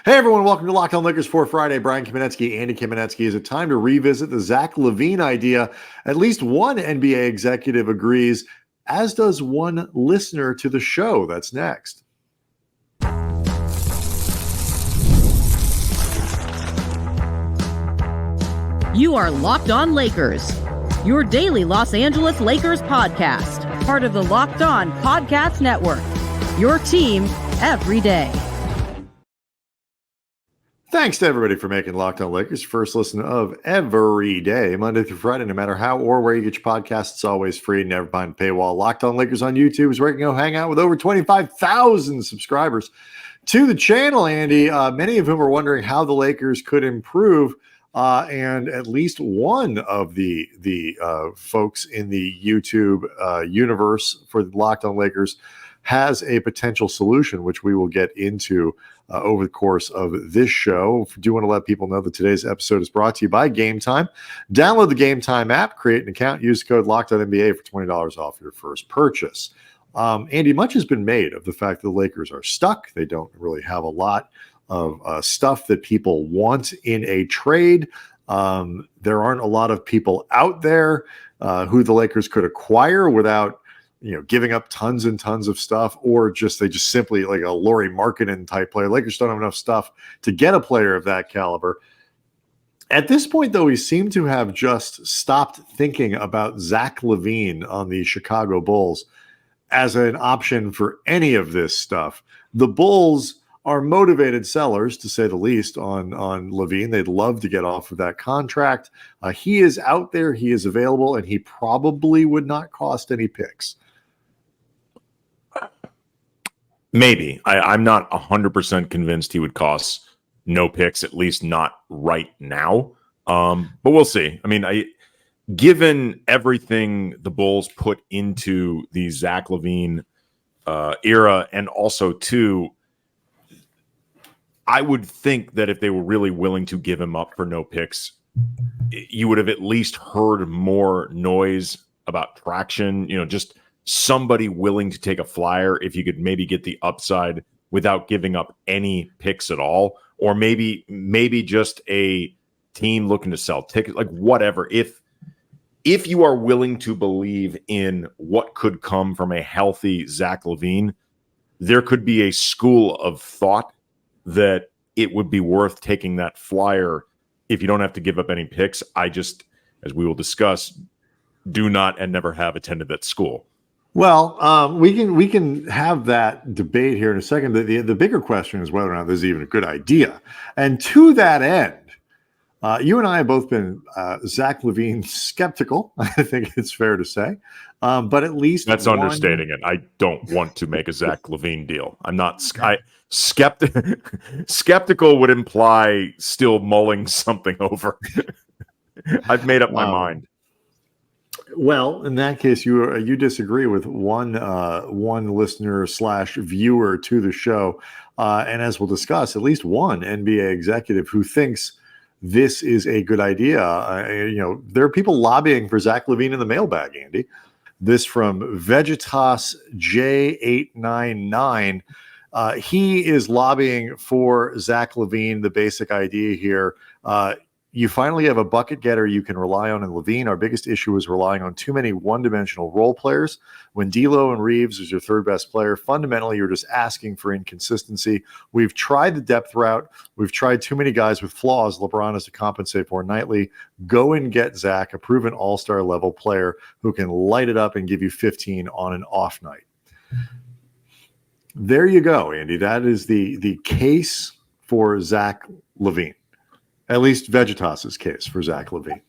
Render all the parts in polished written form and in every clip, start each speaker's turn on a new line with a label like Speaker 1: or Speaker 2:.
Speaker 1: Hey everyone, welcome to Locked On Lakers for Friday. Brian Kamenetsky, Andy Kamenetsky. Is it time to revisit the Zach LaVine idea? At least one NBA executive agrees, as does one listener to the show. That's next.
Speaker 2: You are Locked On Lakers, your daily Los Angeles Lakers podcast, part of the Locked On Podcast Network, your team every day.
Speaker 1: Thanks to everybody for making Locked On Lakers first listen of every day, Monday through Friday, no matter how or where you get your podcasts. It's always free, never behind the paywall. Locked On Lakers on YouTube is where you can go hang out with over 25,000 subscribers to the channel, Andy. Many of whom are wondering how the Lakers could improve. And at least one of the folks in the YouTube universe for the Locked On Lakers has a potential solution, which we will get into over the course of this show. I do want to let people know that today's episode is brought to you by Game Time. Download the Game Time app, create an account, use the code LOCKEDONNBA for $20 off your first purchase. Andy, much has been made of the fact that the Lakers are stuck. They don't really have a lot of stuff that people want in a trade. There aren't a lot of people out there who the Lakers could acquire without giving up tons and tons of stuff, or they just simply like a Lauri Markkanen type player. Lakers don't have enough stuff to get a player of that caliber. At this point, though, we seem to have just stopped thinking about Zach LaVine on the Chicago Bulls as an option for any of this stuff. The Bulls are motivated sellers, to say the least, on LaVine. They'd love to get off of that contract. He is out there, he is available, and he probably would not cost any picks.
Speaker 3: Maybe. I'm not 100% convinced he would cost no picks, at least not right now. But we'll see. I mean, given everything the Bulls put into the Zach LaVine era, and also, too, I would think that if they were really willing to give him up for no picks, you would have at least heard more noise about traction, just somebody willing to take a flyer if you could maybe get the upside without giving up any picks at all, or maybe just a team looking to sell tickets, like whatever. If you are willing to believe in what could come from a healthy Zach LaVine, there could be a school of thought that it would be worth taking that flyer if you don't have to give up any picks. I just, as we will discuss, do not and never have attended that school.
Speaker 1: Well, we can have that debate here in a second. The bigger question is whether or not this is even a good idea. And to that end, you and I have both been Zach LaVine skeptical, I think it's fair to say. But at least
Speaker 3: that's understating it. I don't want to make a Zach LaVine deal. I'm not. Skeptical would imply still mulling something over. I've made up my mind.
Speaker 1: Well, in that case, you disagree with one listener / viewer to the show, and as we'll discuss, at least one NBA executive who thinks this is a good idea. There are people lobbying for Zach LaVine in the mailbag, Andy. This from Vegetas J899. He is lobbying for Zach LaVine. The basic idea here, you finally have a bucket getter you can rely on in LaVine. Our biggest issue is relying on too many one-dimensional role players. When D'Lo and Reeves is your third best player, fundamentally you're just asking for inconsistency. We've tried the depth route. We've tried too many guys with flaws LeBron has to compensate for nightly. Go and get Zach, a proven all-star level player who can light it up and give you 15 on an off night. There you go, Andy. That is the case for Zach LaVine. At least Vegetas's case for Zach LaVine.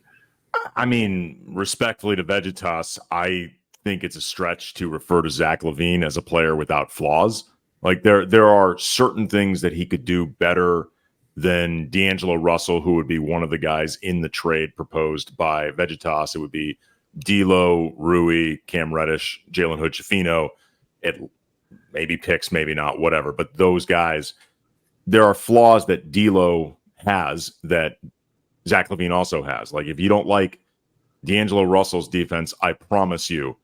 Speaker 3: I mean, respectfully to Vegetas, I think it's a stretch to refer to Zach LaVine as a player without flaws. Like there are certain things that he could do better than D'Angelo Russell, who would be one of the guys in the trade proposed by Vegetas. It would be D'Lo, Rui, Cam Reddish, Jalen Hood-Schifino. It maybe picks, maybe not, whatever. But those guys, there are flaws that D'Lo has that Zach LaVine also has. Like, if you don't like D'Angelo Russell's defense, I promise you,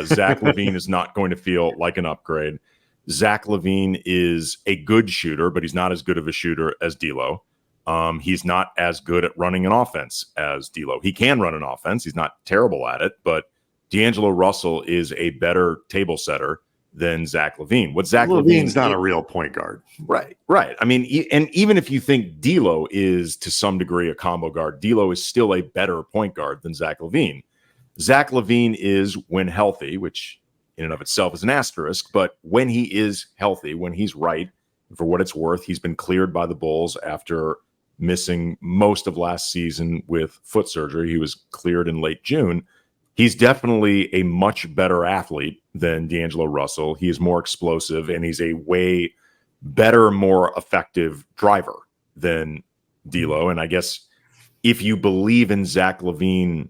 Speaker 3: Zach LaVine is not going to feel like an upgrade. Zach LaVine is a good shooter, but he's not as good of a shooter as D'Lo. He's not as good at running an offense as D'Lo. He can run an offense. He's not terrible at it, but D'Angelo Russell is a better table setter than Zach LaVine. What Zach
Speaker 1: LaVine's not a real point guard.
Speaker 3: Right. I mean, and even if you think D'Lo is to some degree a combo guard, D'Lo is still a better point guard than Zach LaVine. Zach LaVine is, when healthy, which in and of itself is an asterisk, but when he is healthy, when he's right, for what it's worth, he's been cleared by the Bulls after missing most of last season with foot surgery. He was cleared in late June. He's definitely a much better athlete than D'Angelo Russell. He is more explosive, and he's a way better, more effective driver than D'Lo. And I guess if you believe in Zach LaVine,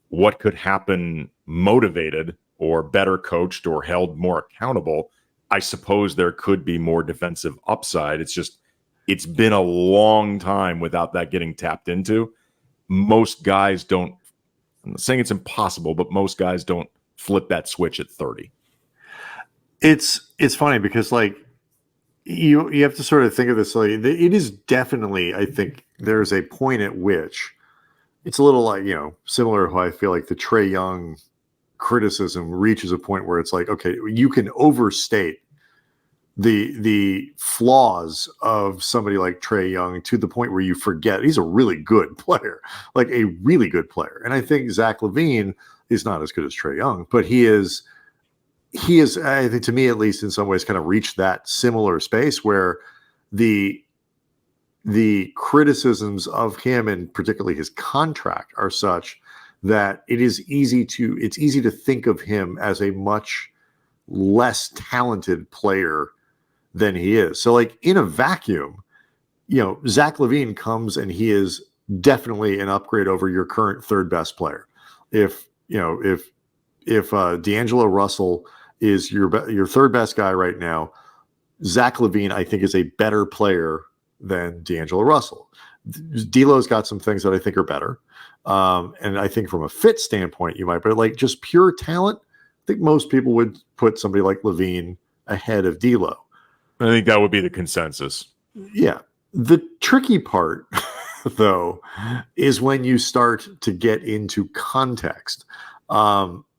Speaker 3: what could happen motivated or better coached or held more accountable, I suppose there could be more defensive upside. It's been a long time without that getting tapped into. Most guys don't, I'm not saying it's impossible, but most guys don't flip that switch at 30.
Speaker 1: It's funny because like you have to sort of think of this like it is definitely, I think there's a point at which it's a little like, similar to how I feel like the Trae Young criticism reaches a point where it's like, okay, you can overstate the flaws of somebody like Trae Young to the point where you forget he's a really good player, like a really good player. And I think Zach LaVine is not as good as Trae Young, but he is, I think, to me at least, in some ways, kind of reached that similar space where the criticisms of him and particularly his contract are such that it's easy to think of him as a much less talented player than he is. So like in a vacuum, Zach LaVine comes and he is definitely an upgrade over your current third best player. If D'Angelo Russell is your third best guy right now, Zach LaVine, I think, is a better player than D'Angelo Russell. D'Lo's got some things that I think are better. And I think from a fit standpoint, you might, but like just pure talent, I think most people would put somebody like LaVine ahead of D'Lo.
Speaker 3: I think that would be the consensus.
Speaker 1: Yeah. The tricky part, though, is when you start to get into context,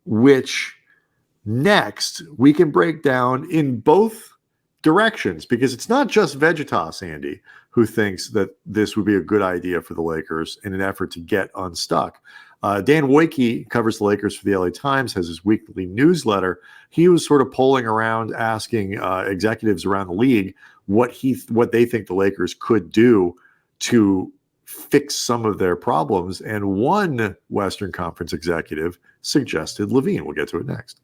Speaker 1: which next we can break down in both directions, because it's not just Vegetas, Andy, who thinks that this would be a good idea for the Lakers in an effort to get unstuck. Dan Woike covers the Lakers for the LA Times, has his weekly newsletter. He was sort of polling around, asking executives around the league what they think the Lakers could do to fix some of their problems. And one Western Conference executive suggested LaVine. We'll get to it next.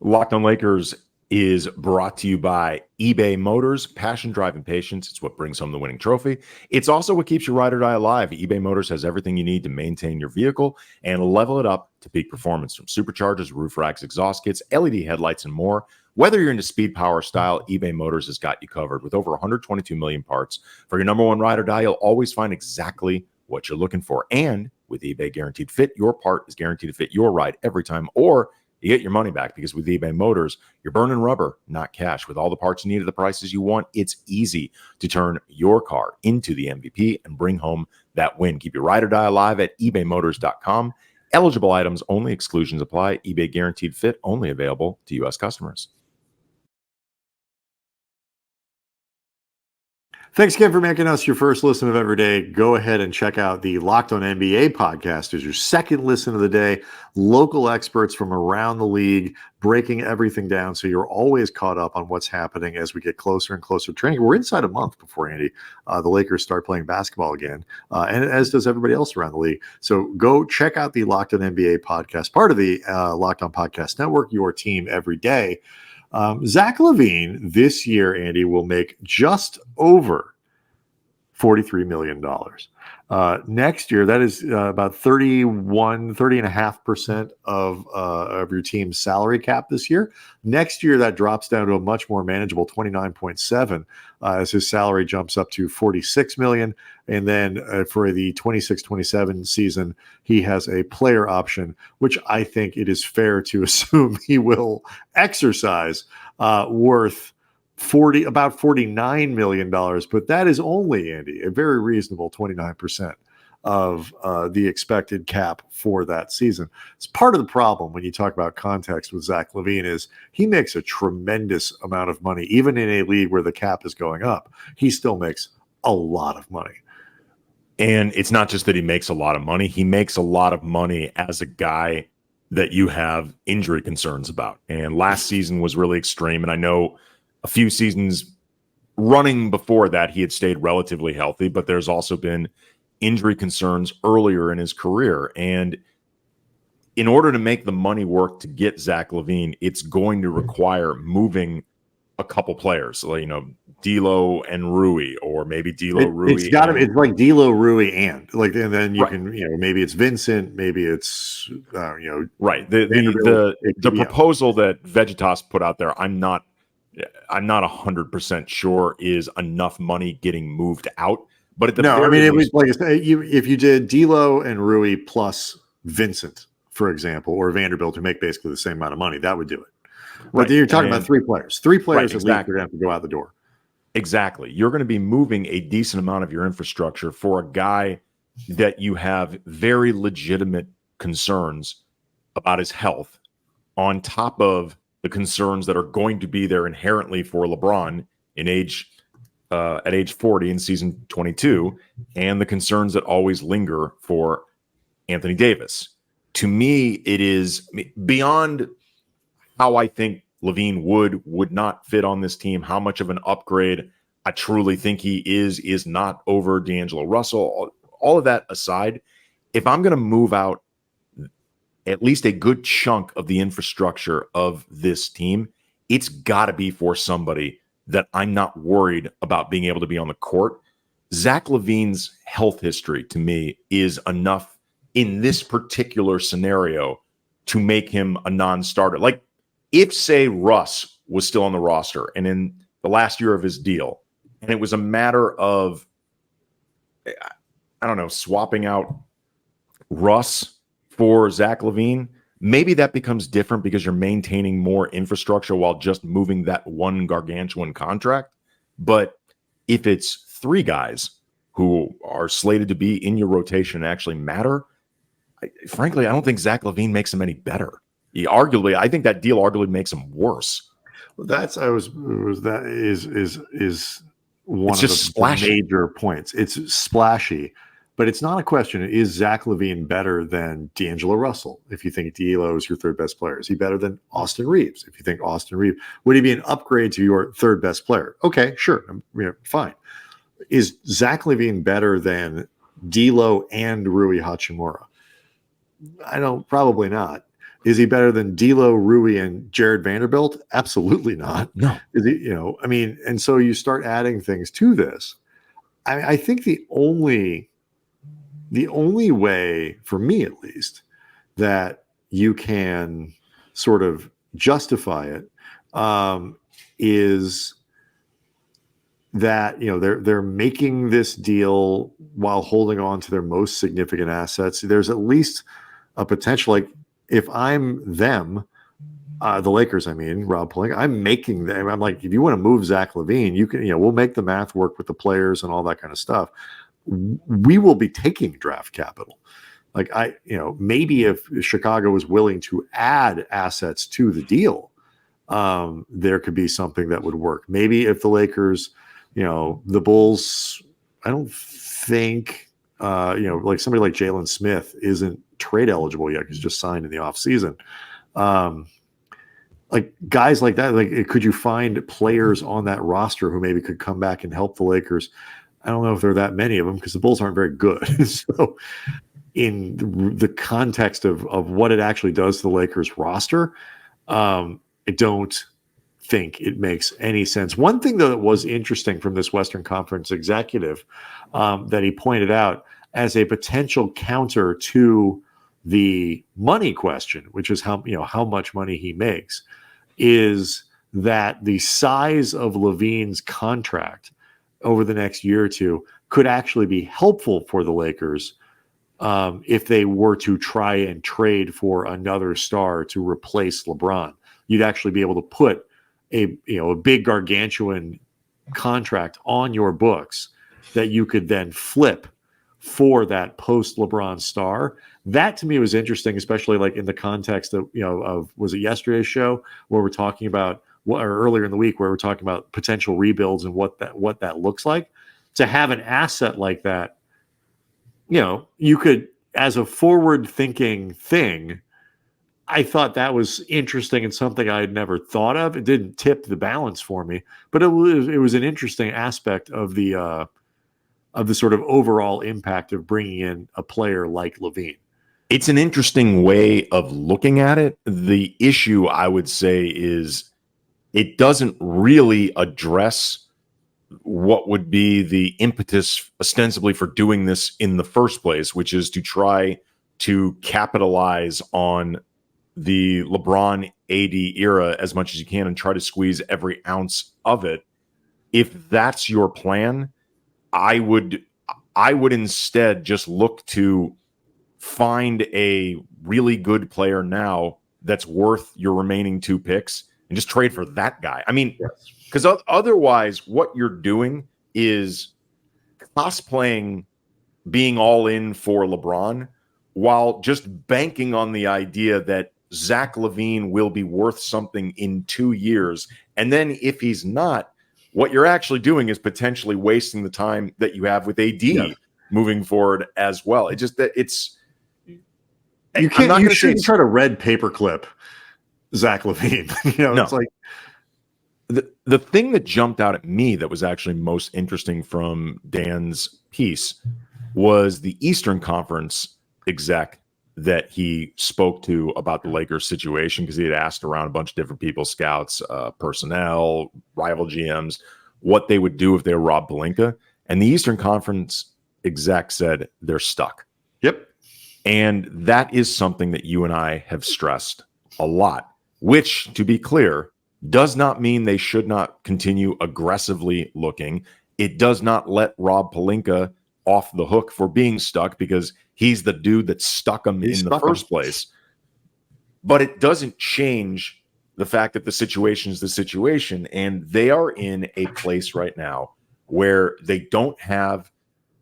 Speaker 3: Locked on Lakers is brought to you by eBay Motors. Passion, drive, and patience. It's what brings home the winning trophy. It's also what keeps your ride or die alive. eBay Motors has everything you need to maintain your vehicle and level it up to peak performance, from superchargers, roof racks, exhaust kits, LED headlights, and more. Whether you're into speed, power, style, eBay Motors has got you covered. With over 122 million parts for your number one ride or die, you'll always find exactly what you're looking for. And with eBay Guaranteed Fit, your part is guaranteed to fit your ride every time, or you get your money back, because with eBay Motors, you're burning rubber, not cash. With all the parts you need at the prices you want, it's easy to turn your car into the MVP and bring home that win. Keep your ride or die alive at ebaymotors.com. Eligible items only. Exclusions apply. eBay Guaranteed Fit only available to U.S. customers.
Speaker 1: Thanks again for making us your first listen of every day. Go ahead and check out the Locked On NBA podcast as your second listen of the day. Local experts from around the league breaking everything down, so you're always caught up on what's happening as we get closer and closer to training. We're inside a month before, Andy, the Lakers start playing basketball again, and as does everybody else around the league. So go check out the Locked On NBA podcast, part of the Locked On Podcast Network, your team every day. Zach LaVine this year, Andy, will make just over $43 million. Next year, that is about 30.5% of your team's salary cap this year. Next year, that drops down to a much more manageable 29.7 as his salary jumps up to $46 million. And then for the 26-27 season, he has a player option, which I think it is fair to assume he will exercise, worth about $49 million, but that is only, Andy, a very reasonable 29% of the expected cap for that season. It's part of the problem when you talk about context with Zach LaVine is he makes a tremendous amount of money. Even in a league where the cap is going up, he still makes a lot of money.
Speaker 3: And it's not just that he makes a lot of money. He makes a lot of money as a guy that you have injury concerns about. And last season was really extreme. And I know a few seasons running before that, he had stayed relatively healthy, but there's also been injury concerns earlier in his career. And in order to make the money work to get Zach LaVine, it's going to require moving a couple players, so, D'Lo and Rui, or maybe D'Lo, Rui.
Speaker 1: It's like D'Lo, Rui, and then you can, maybe it's Vincent, maybe it's,
Speaker 3: right. The proposal that Vegetas put out there, I'm not 100% sure is enough money getting moved out. But at the
Speaker 1: it was like if you did D'Lo and Rui plus Vincent, for example, or Vanderbilt, who make basically the same amount of money, that would do it. But you're talking about three players. Three players at least are going to have to go out the door.
Speaker 3: Exactly. You're going to be moving a decent amount of your infrastructure for a guy that you have very legitimate concerns about his health, on top of the concerns that are going to be there inherently for LeBron at age 40 in season 22, and the concerns that always linger for Anthony Davis. To me, it is beyond how I think LaVine would not fit on this team, how much of an upgrade I truly think he is not over D'Angelo Russell. All of that aside, if I'm going to move out at least a good chunk of the infrastructure of this team, it's got to be for somebody that I'm not worried about being able to be on the court. Zach LaVine's health history, to me, is enough in this particular scenario to make him a non-starter. Like, if, say, Russ was still on the roster and in the last year of his deal, and it was a matter of, swapping out Russ for Zach LaVine, maybe that becomes different because you're maintaining more infrastructure while just moving that one gargantuan contract. But if it's three guys who are slated to be in your rotation and actually matter, frankly, I don't think Zach LaVine makes them any better. I think that deal arguably makes him worse.
Speaker 1: Is one of the major points. It's splashy, but it's not a question. Is Zach LaVine better than D'Angelo Russell? If you think D'Lo is your third best player, is he better than Austin Reeves? If you think Austin Reeves, would he be an upgrade to your third best player? Okay, sure, fine. Is Zach LaVine better than D'Lo and Rui Hachimura? Probably not. Is he better than D'Lo, Rui, and Jared Vanderbilt? Absolutely not.
Speaker 3: No.
Speaker 1: Is he? And so you start adding things to this. I think the only way, for me at least, that you can sort of justify it is that they're making this deal while holding on to their most significant assets. There's at least a potential, like, if I'm them, the Lakers, Rob Pelinka, I'm making them. I'm like, if you want to move Zach LaVine, you can, we'll make the math work with the players and all that kind of stuff. We will be taking draft capital. Like, maybe if Chicago was willing to add assets to the deal, there could be something that would work. Maybe if the Lakers, the Bulls, I don't think, like somebody like Jalen Smith isn't trade eligible yet. He's just signed in the off season. Like guys like that, like, could you find players on that roster who maybe could come back and help the Lakers? I don't know if there are that many of them because the Bulls aren't very good. So in the context of what it actually does to the Lakers roster, I don't think it makes any sense. One thing though that was interesting from this Western Conference executive that he pointed out as a potential counter to the money question, which is how much money he makes, is that the size of LaVine's contract over the next year or two could actually be helpful for the Lakers if they were to try and trade for another star to replace LeBron. You'd actually be able to put a big gargantuan contract on your books that you could then flip for that post LeBron star. That to me was interesting, especially like in the context of was it yesterday's show where we're talking about, or earlier in the week where we're talking about potential rebuilds and what that looks like. To have an asset like that, you could, as a forward thinking thing, I thought that was interesting and something I had never thought of. It didn't tip the balance for me, but it was an interesting aspect of the sort of overall impact of bringing in a player like LaVine.
Speaker 3: It's an interesting way of looking at it. The issue, I would say, is it doesn't really address what would be the impetus ostensibly for doing this in the first place, which is to try to capitalize on the LeBron AD era as much as you can and try to squeeze every ounce of it. If that's your plan, I would instead just look to find a really good player now that's worth your remaining 2 picks and just trade for that guy. I mean, because otherwise what you're doing is cosplaying being all in for LeBron while just banking on the idea that Zach LaVine will be worth something in 2 years. And then if he's not, what you're actually doing is potentially wasting the time that you have with AD moving forward as well. It just that it's
Speaker 1: you can't. You shouldn't try to red paperclip Zach LaVine.
Speaker 3: No.
Speaker 1: It's like
Speaker 3: the thing that jumped out at me that was actually most interesting from Dan's piece was the Eastern Conference exec that he spoke to about the Lakers situation, because he had asked around a bunch of different people, scouts, personnel, rival GMs, what they would do if they were Rob Pelinka. And the Eastern Conference exec said they're stuck.
Speaker 1: Yep.
Speaker 3: And that is something that you and I have stressed a lot, which, to be clear, does not mean they should not continue aggressively looking. It does not let Rob Pelinka off the hook for being stuck, because he's the dude that stuck him in the first place. But it doesn't change the fact that the situation is the situation, and they are in a place right now where they don't have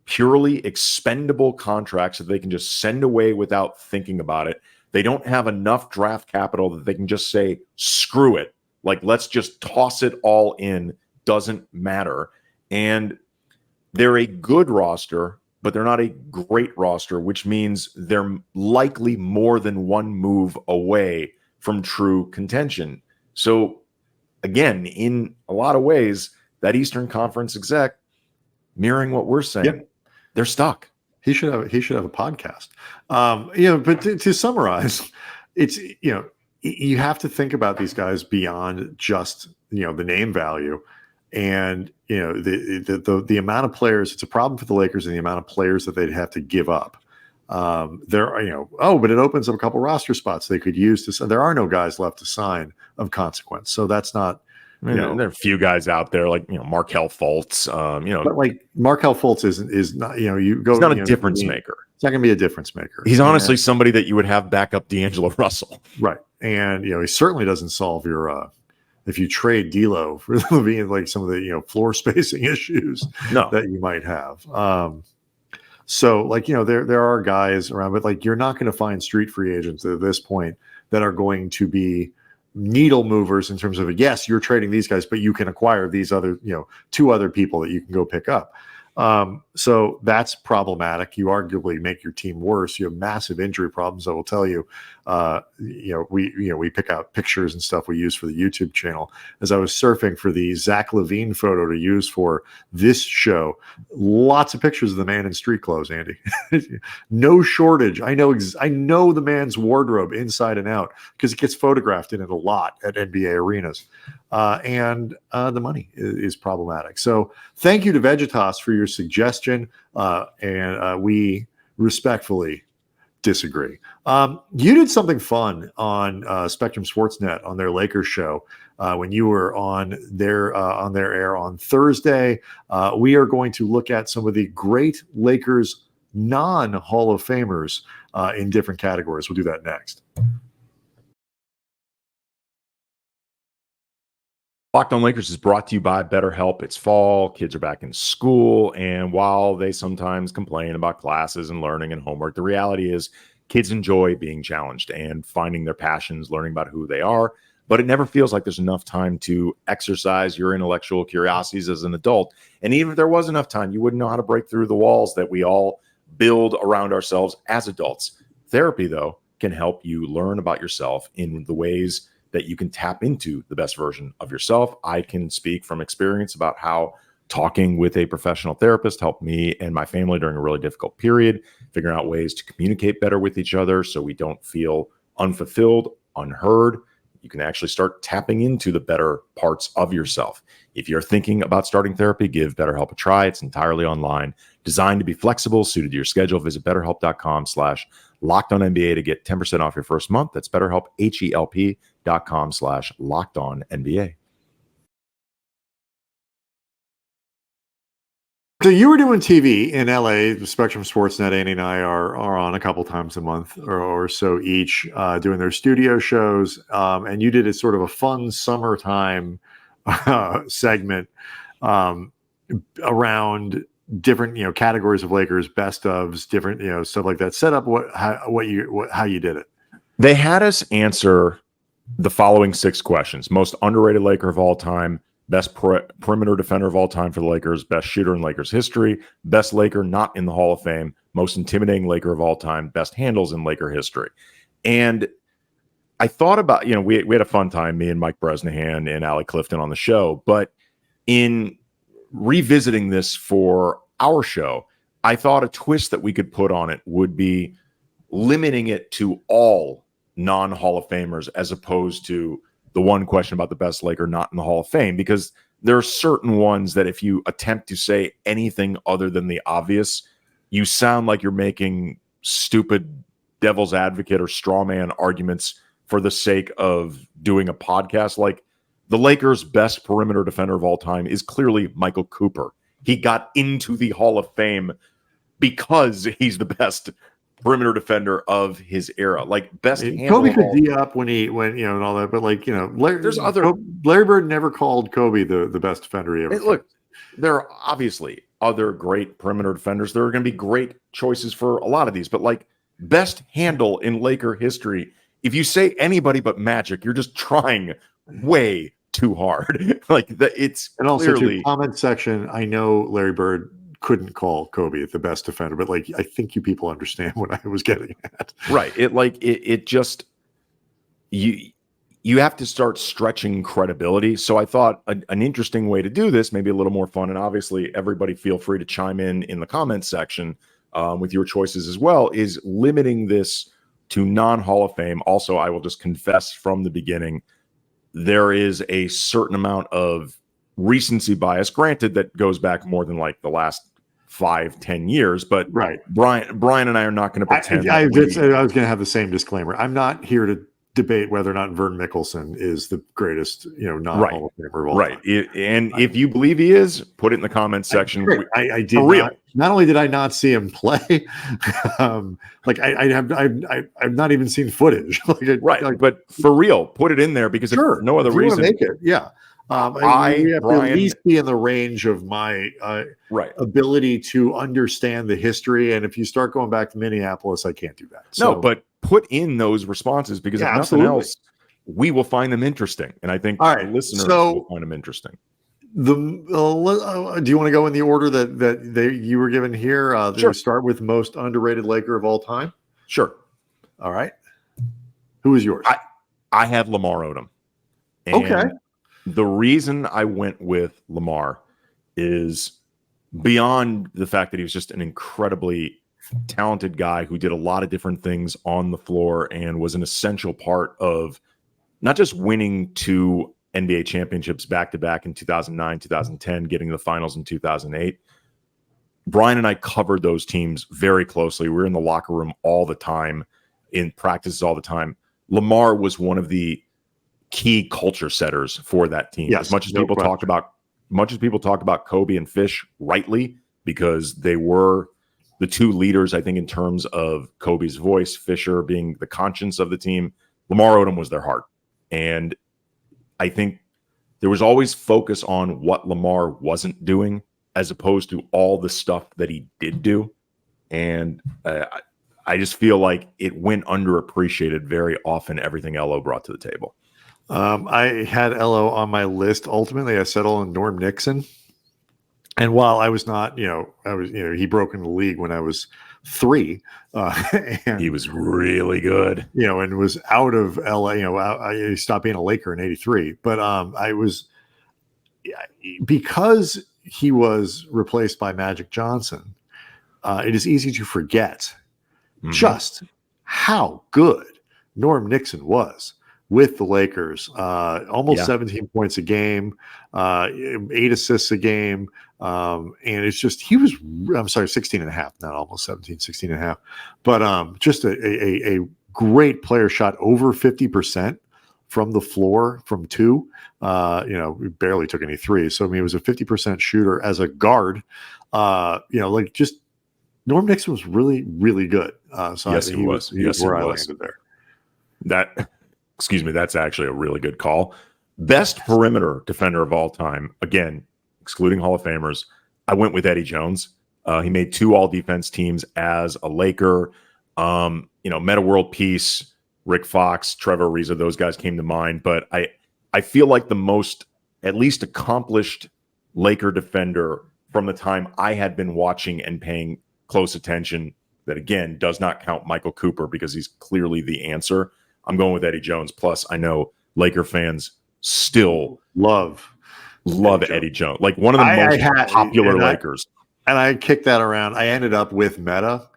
Speaker 3: purely expendable contracts that they can just send away without thinking about it. They don't have enough draft capital that they can just say, screw it. Like, let's just toss it all in. Doesn't matter. And they're a good roster, but they're not a great roster, which means they're likely more than one move away from true contention. So, again, in a lot of ways, that Eastern Conference exec, mirroring what we're saying, they're stuck.
Speaker 1: He should have a podcast. But to summarize, it's you have to think about these guys beyond just the name value. And the amount of players, it's a problem for the Lakers, and the amount of players that they'd have to give up. But it opens up a couple roster spots they could use to. There are no guys left to sign of consequence, so that's not.
Speaker 3: There are a few guys out there like Markelle Fultz.
Speaker 1: But like Markelle Fultz is not. You go.
Speaker 3: He's not a difference maker.
Speaker 1: It's not going to be a difference maker.
Speaker 3: He's honestly somebody that you would have back up D'Angelo Russell,
Speaker 1: right? And he certainly doesn't solve your. If you trade D'Lo for LaVine, like some of the floor spacing issues that you might have. So like there are guys around, but like you're not going to find street free agents at this point that are going to be needle movers in terms of yes, you're trading these guys, but you can acquire these other 2 other people that you can go pick up. So that's problematic. You arguably make your team worse. You have massive injury problems. I will tell you, we pick out pictures and stuff we use for the YouTube channel. As I was surfing for the Zach LaVine photo to use for this show, lots of pictures of the man in street clothes, Andy. No shortage. I know the man's wardrobe inside and out because it gets photographed in it a lot at NBA arenas. and the money is problematic. So thank you to Vegetas for your suggestion, and we respectfully disagree. You did something fun on Spectrum Sportsnet on their Lakers show when you were on their air on Thursday. We are going to look at some of the great Lakers non-Hall of Famers in different categories. We'll do that next.
Speaker 3: Locked On Lakers is brought to you by BetterHelp. It's fall, kids are back in school, and while they sometimes complain about classes and learning and homework, the reality is kids enjoy being challenged and finding their passions, learning about who they are, but it never feels like there's enough time to exercise your intellectual curiosities as an adult. And even if there was enough time, you wouldn't know how to break through the walls that we all build around ourselves as adults. Therapy, though, can help you learn about yourself in the ways that you can tap into the best version of yourself. I can speak from experience about how talking with a professional therapist helped me and my family during a really difficult period, figuring out ways to communicate better with each other so we don't feel unfulfilled, unheard. You can actually start tapping into the better parts of yourself. If you're thinking about starting therapy, give BetterHelp a try. It's entirely online, designed to be flexible, suited to your schedule. Visit BetterHelp.com/LockedOnNBA to get 10% off your first month. That's BetterHelp, HELP.com/LockedOnNBA.
Speaker 1: So you were doing TV in LA. The Spectrum Sportsnet, Annie and I are on a couple times a month or so each, doing their studio shows. And you did a sort of a fun summertime segment around different categories of Lakers, best ofs, different stuff like that. Set up how you did it.
Speaker 3: They had us answer the following 6 questions: most underrated Laker of all time, best perimeter defender of all time for the Lakers, best shooter in Lakers history, best Laker not in the Hall of Fame, most intimidating Laker of all time, best handles in Laker history. And I thought about, we had a fun time, me and Mike Bresnahan and Allie Clifton on the show, but in revisiting this for our show, I thought a twist that we could put on it would be limiting it to all non-Hall of Famers as opposed to the one question about the best Laker not in the Hall of Fame, because there are certain ones that if you attempt to say anything other than the obvious, you sound like you're making stupid devil's advocate or straw man arguments for the sake of doing a podcast. Like, the Lakers' best perimeter defender of all time is clearly Michael Cooper. He got into the Hall of Fame because he's the best perimeter defender of his era. Like, best
Speaker 1: Kobe could D up when and all that, but
Speaker 3: there's other.
Speaker 1: Larry Bird never called Kobe the best defender he ever.
Speaker 3: Look, there are obviously other great perimeter defenders. There are going to be great choices for a lot of these, but like best handle in Laker history, if you say anybody but Magic, you're just trying way too hard. It's
Speaker 1: and also
Speaker 3: clearly
Speaker 1: to comment section. I know Larry Bird couldn't call Kobe the best defender, but I think you people understand what I was getting at.
Speaker 3: Right. It just, you have to start stretching credibility. So I thought an interesting way to do this, maybe a little more fun, and obviously everybody feel free to chime in the comments section with your choices as well, is limiting this to non-Hall of Fame. Also, I will just confess from the beginning, there is a certain amount of recency bias, granted that goes back more than the last 5-10 years, but
Speaker 1: right.
Speaker 3: Brian and I are not going to pretend.
Speaker 1: I was going to have the same disclaimer. I'm not here to debate whether or not Vern Mickelson is the greatest, non-Hall of Famer of all time.
Speaker 3: And if you believe he is, put it in the comments section.
Speaker 1: I did not only did I not see him play, I've not even seen footage. But
Speaker 3: for real, put it in there, because
Speaker 1: sure,
Speaker 3: if no other reason,
Speaker 1: make it, yeah. I have to at least be in the range of my ability to understand the history. And if you start going back to Minneapolis, I can't do that.
Speaker 3: No, but put in those responces, because if nothing else, we will find them interesting. And I think the listeners will find them interesting.
Speaker 1: Do you want to go in the order that you were given here?
Speaker 3: Sure.
Speaker 1: Start with most underrated Laker of all time.
Speaker 3: Sure.
Speaker 1: All right. Who is yours?
Speaker 3: I have Lamar Odom.
Speaker 1: Okay.
Speaker 3: The reason I went with Lamar is beyond the fact that he was just an incredibly talented guy who did a lot of different things on the floor and was an essential part of not just winning to NBA championships back-to-back in 2009, 2010, getting to the finals in 2008. Brian and I covered those teams very closely. We were in the locker room all the time, in practices all the time. Lamar was one of the key culture setters for that team.
Speaker 1: Yes,
Speaker 3: as much as
Speaker 1: no
Speaker 3: people
Speaker 1: question.
Speaker 3: talk about Kobe and Fish rightly, because they were the two leaders, I think, in terms of Kobe's voice, Fisher being the conscience of the team, Lamar Odom was their heart. And I think there was always focus on what Lamar wasn't doing as opposed to all the stuff that he did do. And I just feel like it went underappreciated very often, everything LO brought to the table.
Speaker 1: I had LO on my list. Ultimately, I settled on Norm Nixon. And while I was not, he broke into the league when I was 3. And
Speaker 3: He was really good.
Speaker 1: and was out of LA. I stopped being a Laker in '83. But because he was replaced by Magic Johnson, it is easy to forget just how good Norm Nixon was with the Lakers. Almost 17 points a game, 8 assists a game. And it's just, 16 and a half, not almost 17, 16 and a half. But just a great player, shot over 50% from the floor from 2. We barely took any 3s. So, he was a 50% shooter as a guard. Just Norm Nixon was really, really good.
Speaker 3: Yes, he was.
Speaker 1: Yes, where I landed there.
Speaker 3: That's actually a really good call. Best perimeter defender of all time, again, excluding Hall of Famers, I went with Eddie Jones. He made 2 all-defense teams as a Laker. Meta World Peace, Rick Fox, Trevor Ariza, those guys came to mind. But I feel like the most, at least, accomplished Laker defender from the time I had been watching and paying close attention, that, again, does not count Michael Cooper because he's clearly the answer. I'm going with Eddie Jones. Plus, I know Laker fans still love Eddie Jones. Like one of the most popular Lakers.
Speaker 1: And I kicked that around. I ended up with Meta,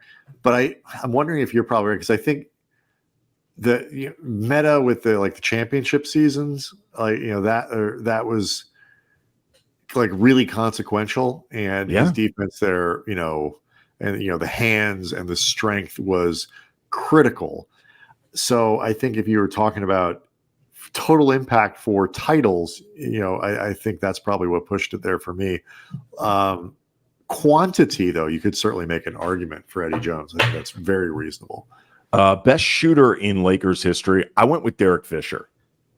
Speaker 1: but I'm wondering if you're probably right, because I think the Meta with the championship seasons, that was really consequential, and his defense there, and the hands and the strength was critical. So I think if you were talking about total impact for titles, I think that's probably what pushed it there for me. Quantity, though, you could certainly make an argument for Eddie Jones. I think that's very reasonable.
Speaker 3: Best shooter in Lakers history, I went with Derek Fisher,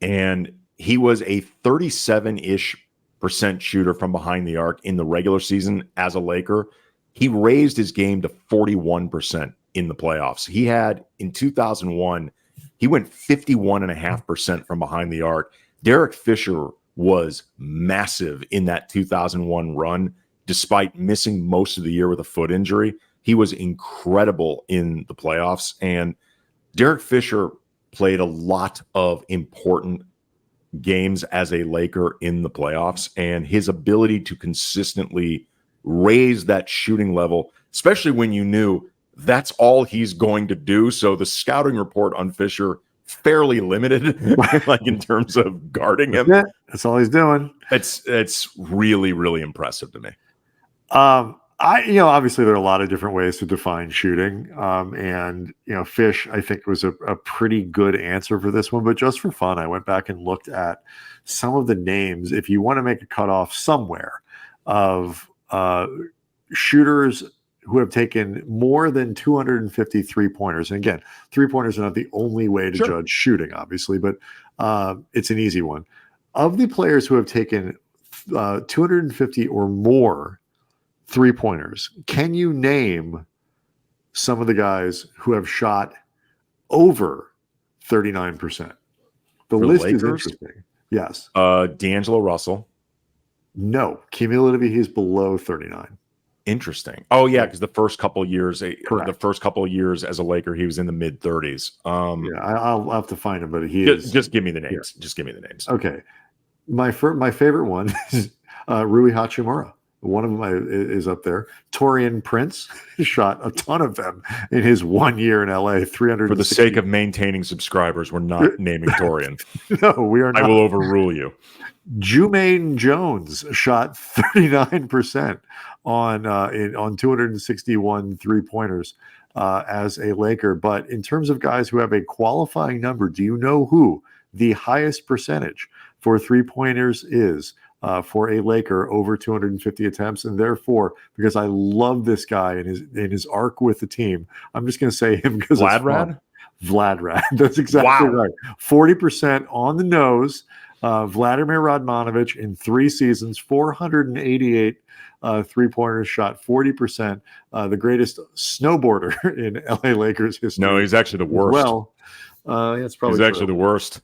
Speaker 3: and he was a 37-ish% shooter from behind the arc in the regular season as a Laker. He raised his game to 41% in the playoffs. He had, in 2001, he went 51.5% from behind the arc. Derek Fisher was massive in that 2001 run, despite missing most of the year with a foot injury. He was incredible in the playoffs. And Derek Fisher played a lot of important games as a Laker in the playoffs. And his ability to consistently raise that shooting level, especially when you knew that's all he's going to do. So the scouting report on Fisher, fairly limited, in terms of guarding him.
Speaker 1: Yeah, that's all he's doing.
Speaker 3: It's really, really impressive to me.
Speaker 1: Obviously there are a lot of different ways to define shooting. And Fish, I think, was a pretty good answer for this one. But just for fun, I went back and looked at some of the names, if you want to make a cutoff somewhere, of shooters who have taken more than 250 3-pointers. And again, 3-pointers are not the only way to judge shooting, obviously, but it's an easy one. Of the players who have taken 250 or more 3-pointers, can you name some of the guys who have shot over 39%? The list is interesting. Yes.
Speaker 3: D'Angelo Russell.
Speaker 1: No. Cumulatively, he's below 39.
Speaker 3: Interesting. Oh yeah, because the first couple of years as a Laker, he was in the mid 30s.
Speaker 1: I'll have to find him, but
Speaker 3: just give me the names. Yeah. Just give me the names.
Speaker 1: Okay, my favorite one is Rui Hachimura. One of them is up there. Taurean Prince shot a ton of them in his 1 year in LA. 300
Speaker 3: For the sake of maintaining subscribers, we're not naming Taurean.
Speaker 1: No, we are not.
Speaker 3: I will overrule you.
Speaker 1: Jermaine Jones shot 39% on 261 3-pointers as a Laker. But in terms of guys who have a qualifying number, do you know who the highest percentage for 3-pointers is for a Laker over 250 attempts? And therefore, because I love this guy and his arc with the team, I'm just going to say him because
Speaker 3: Vlad?
Speaker 1: Vlad. That's exactly right. 40% on the nose. Vladimir Radmanovic in 3 seasons, 488 3-pointers shot, 40%. The greatest snowboarder in LA Lakers history.
Speaker 3: No, he's actually the worst.
Speaker 1: Well, it's probably
Speaker 3: he's actually the worst.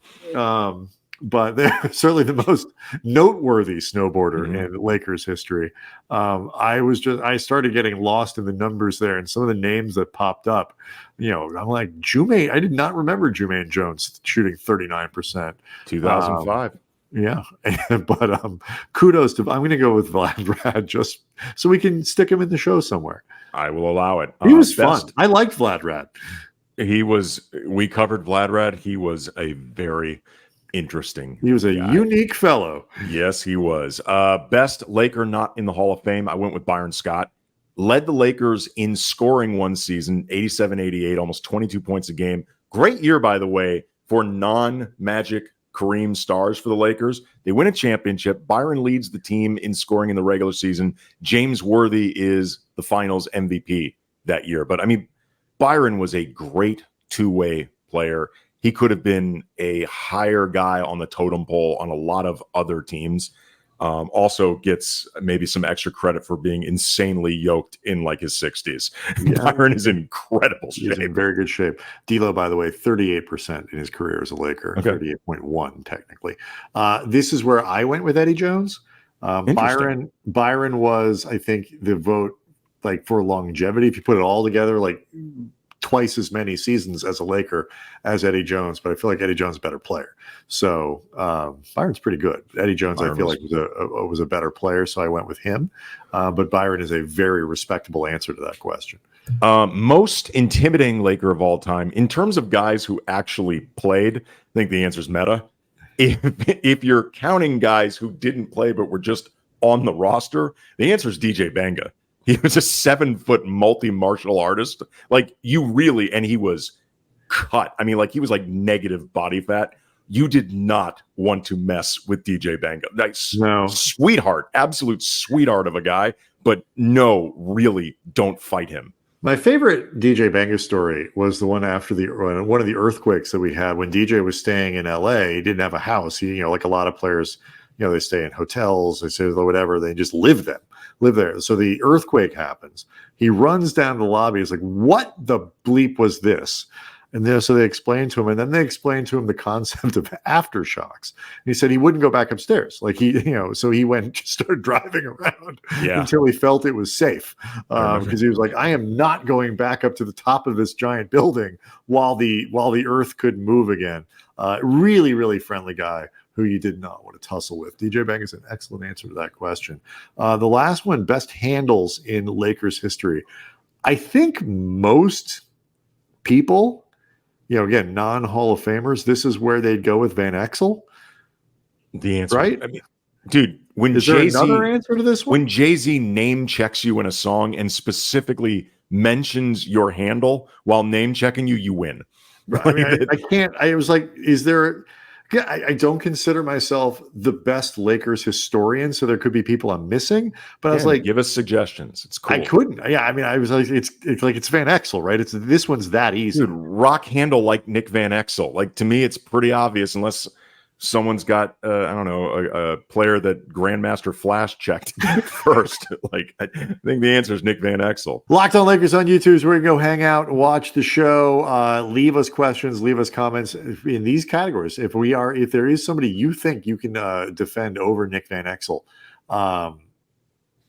Speaker 1: But they're certainly the most noteworthy snowboarder in Lakers history. I started getting lost in the numbers there and some of the names that popped up. I'm like, Jermaine. I did not remember Jermaine Jones shooting 39%.
Speaker 3: 2005.
Speaker 1: Yeah, but kudos to. I'm going to go with Vlad just so we can stick him in the show somewhere.
Speaker 3: I will allow it.
Speaker 1: He was fun. I liked Vlad.
Speaker 3: We covered Vlad. He was a very interesting.
Speaker 1: He was a unique fellow.
Speaker 3: Yes, he was. Best Laker not in the Hall of Fame. I went with Byron Scott. Led the Lakers in scoring one season, 87-88, almost 22 points a game. Great year, by the way, for non-Magic Kareem stars for the Lakers. They win a championship. Byron leads the team in scoring in the regular season. James Worthy is the finals MVP that year. But, I mean, Byron was a great two-way player. He could have been a higher guy on the totem pole on a lot of other teams. Also gets maybe some extra credit for being insanely yoked in like his 60s. Yeah. Byron is in incredible shape.
Speaker 1: He's in very good shape. D'Lo, by the way, 38% in his career as a Laker, 38.1 technically. This is where I went with Eddie Jones. Byron was, I think, the vote like for longevity. If you put it all together, like twice as many seasons as a Laker as Eddie Jones, but I feel like Eddie Jones is a better player. So Byron's pretty good. Eddie Jones, I feel like was a better player, so I went with him. But Byron is a very respectable answer to that question.
Speaker 3: Most intimidating Laker of all time in terms of guys who actually played. I think the answer is Meta. If you're counting guys who didn't play but were just on the roster, the answer is DJ Banga. He was a 7-foot multi-martial artist. Like and he was cut. I mean, like he was like negative body fat. You did not want to mess with DJ Banga. No. Sweetheart, absolute sweetheart of a guy, but no, really don't fight him.
Speaker 1: My favorite DJ Banga story was the one after one of the earthquakes that we had when DJ was staying in LA. He didn't have a house. He, like a lot of players, they stay in hotels, they say whatever, they just live there. So the earthquake happens. He runs down the lobby. He's like, what the bleep was this? And then so they explained to him, and then they explained to him the concept of aftershocks. And he said he wouldn't go back upstairs. Like so he went and just started driving around until he felt it was safe. Because he was like, I am not going back up to the top of this giant building while the earth could move again. Really, really friendly guy who you did not want to tussle with. DJ Bang is an excellent answer to that question. The last one, best handles in Lakers history. I think most people, again, non-Hall of Famers, this is where they'd go with Van Exel.
Speaker 3: The answer,
Speaker 1: right?
Speaker 3: I mean, dude,
Speaker 1: is there another answer to this one?
Speaker 3: When Jay-Z name checks you in a song and specifically mentions your handle while name checking you, you win.
Speaker 1: I mean, I can't. I was like, is there? Yeah, I don't consider myself the best Lakers historian, so there could be people I'm missing. But I was like,
Speaker 3: give us suggestions. It's cool.
Speaker 1: I couldn't. Yeah, I mean, I was like, it's like it's Van Exel, right? This one's that easy.
Speaker 3: Dude, rock handle like Nick Van Exel. Like to me, it's pretty obvious unless someone's got a player that Grandmaster Flash checked first. Like I think the answer is Nick Van Exel.
Speaker 1: Locked On Lakers on YouTube is where you can go hang out, watch the show, leave us questions, leave us comments in these categories. If there is somebody you think you can defend over Nick Van Exel,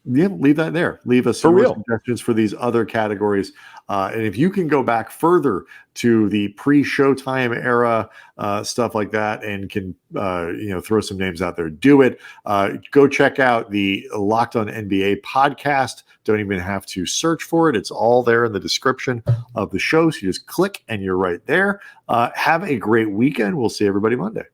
Speaker 1: Yeah, leave that there. Leave us
Speaker 3: For
Speaker 1: your
Speaker 3: real.
Speaker 1: suggestions for these other categories. And if you can go back further to the pre-Showtime era, stuff like that, and can throw some names out there, do it. Go check out the Locked On NBA podcast. Don't even have to search for it. It's all there in the description of the show. So you just click and you're right there. Have a great weekend. We'll see everybody Monday.